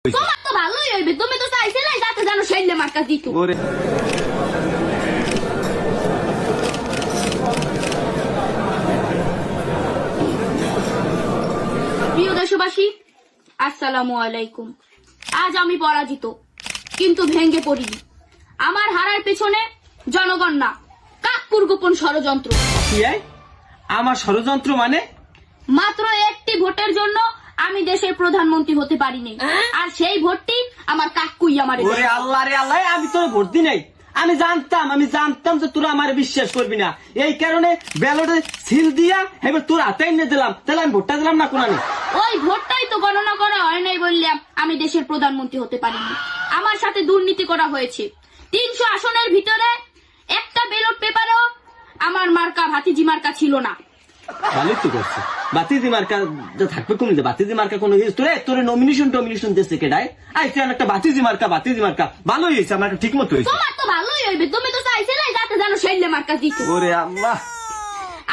তোমার তো ভালোই হইবে, তুমি তো চাইছিলে যাতে জানো শৈলে মার্কা দিত। প্রিয় দেশবাসী, আসসালামু আলাইকুম। আজ আমি পরাজিত, কিন্তু ভেঙ্গে পড়িনি। আমার হারার পেছনে জনগণ না, কাকপুর গোপন ষড়যন্ত্র। আমার ষড়যন্ত্র মানে? মাত্র একটি ভোটের জন্য আমি দেশের প্রধানমন্ত্রী হতে পারিনি, আর সেই ভোটটি আমার কাকুই আমার। ওরে আল্লাহ রে আল্লাহ, আমি তোর ভোট দিই নাই। আমি জানতাম যে তোরা আমার বিশ্বাস করবি না, এই কারণে ব্যালটে সিল দিয়া এবার তোর হাতে এনে দিলাম। তাহলে আমি ভোটটা দিলাম না কোনানে? ওই ভোটটাই তো গণনা করা হয় নাই বললাম আমি দেশের প্রধানমন্ত্রী হতে পারিনি। আমার সাথে দুর্নীতি করা হয়েছে। 300 আসনের ভিতরে একটা ব্যালট পেপারেও আমার মার্কা ভাতিজি মার্কা ছিল না। ভালোই তো করছে। বাতিজি মার্কা থাকবে কোন? বাতিজি মার্কা কোন তোর নমিনেশন দিচ্ছে কেডায়? আইসি একটা বাতিজি মার্কা ভালোই হয়েছে, আমার ঠিক মতো হয়েছে। তোমার তো ভালোই হইবে, তুমি তো চাইছিলে যাতে জানো শৈলে মার্কা দিত। ওরে আল্লাহ,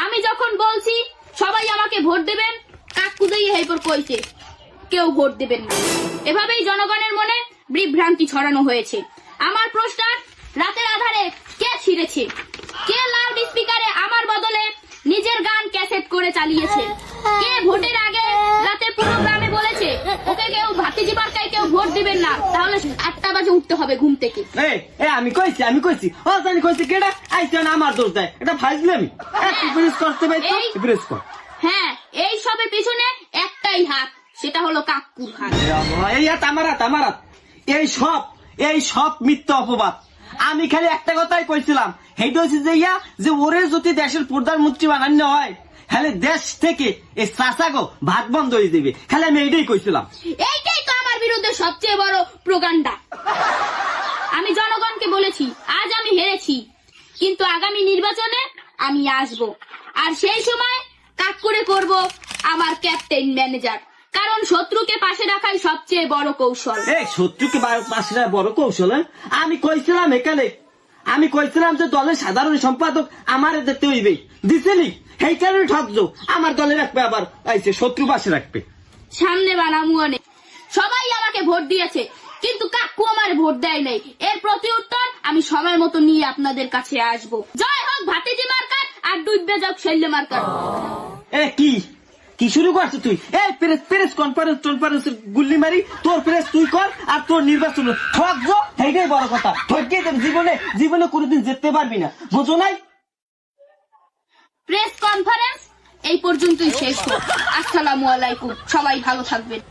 আমি যখন বলছি সবাই আমাকে ভোট দেবেন, কাকুদেই হেইপর কইছে কেউ ভোট দেবেন না। এভাবেই জনগণের মনে বিভ্রান্তি ছড়ানো হয়েছে। আমার প্রশ্ন, রাতের আধারে কে ছিঁড়েছে? কে লাউড স্পিকারে আমার বদলে নিজের গান ক্যাসেট করে চালিয়েছে? কে ভোটের আগে রাতে পুরো গ্রামে বলেছে ওকে কেউ ভাতিজি মার্কায় কেউ ভোট দিবেন না, তাহলে 8টা বাজে উঠতে হবে ঘুম থেকে? আমি কইছি ও জানি কইছি কেডা আইছে না আমার দোষ দেয়, এটা ফাইজলামি। প্রেস করতে পাই তো প্রেস কর। হ্যাঁ, এই সবের পিছনে একটাই হাত, সেটা হলো কাকুর হাত। এই হাত আমার হাত। এই সব মিথ্যা অপবাদ। আমি খালি একটা কথাই কইছিলাম, সেইটা হচ্ছে যে ওরে যদি দেশের প্রধানমন্ত্রী বানানো হয়, খালি দেশ থেকে এই চাষাগো ভাত বন্ধ হয়ে যাবে। খালি আমি এইটাই কইছিলাম। এইটাই তো আমার বিরুদ্ধে সবচেয়ে বড় প্রোপাগান্ডা। আমি জনগণকে বলেছি আজ আমি হেরেছি, কিন্তু আগামী নির্বাচনে আমি আসব, আর সেই সময় কাকুরে করব আমার ক্যাপ্টেন ম্যানেজার। কারণ শত্রুকে পাশে রাখাই সবচেয়ে বড় কৌশল। শত্রুকে পাশে রাখা বড় কৌশল? আমি কইছিলাম যে দলের সাধারণ সম্পাদক আমার দেখতে হইবে, দিছিলি সেই কারণে ঠকছো। আমার দলে রাখবে, আবার আইছে শত্রু পাশে রাখবে। সামনে বানামুয়ানে সবাই আমাকে ভোট দিয়েছে, কিন্তু কাকু আমার ভোট দেয় নাই। এর প্রতি উত্তর আমি সময় মতো নিয়ে আপনাদের কাছে আসব। জয় হোক ভাতিজি মার্কার, আর ডুববে যাক শৈলে মার্কার। কি শুরু করছিস তুই? প্রেস কনফারেন্স গুল্লি মারি, তোর প্রেস তুই কর, আর তোর নির্বাচন ঠকবো, সেইটাই বড় কথা। ঠকিয়ে জীবনে কোনোদিন জিততে পারবি না, বুঝো নাই? প্রেস কনফারেন্স এই পর্যন্তই শেষ হোক। আসসালামু আলাইকুম, সবাই ভালো থাকবেন।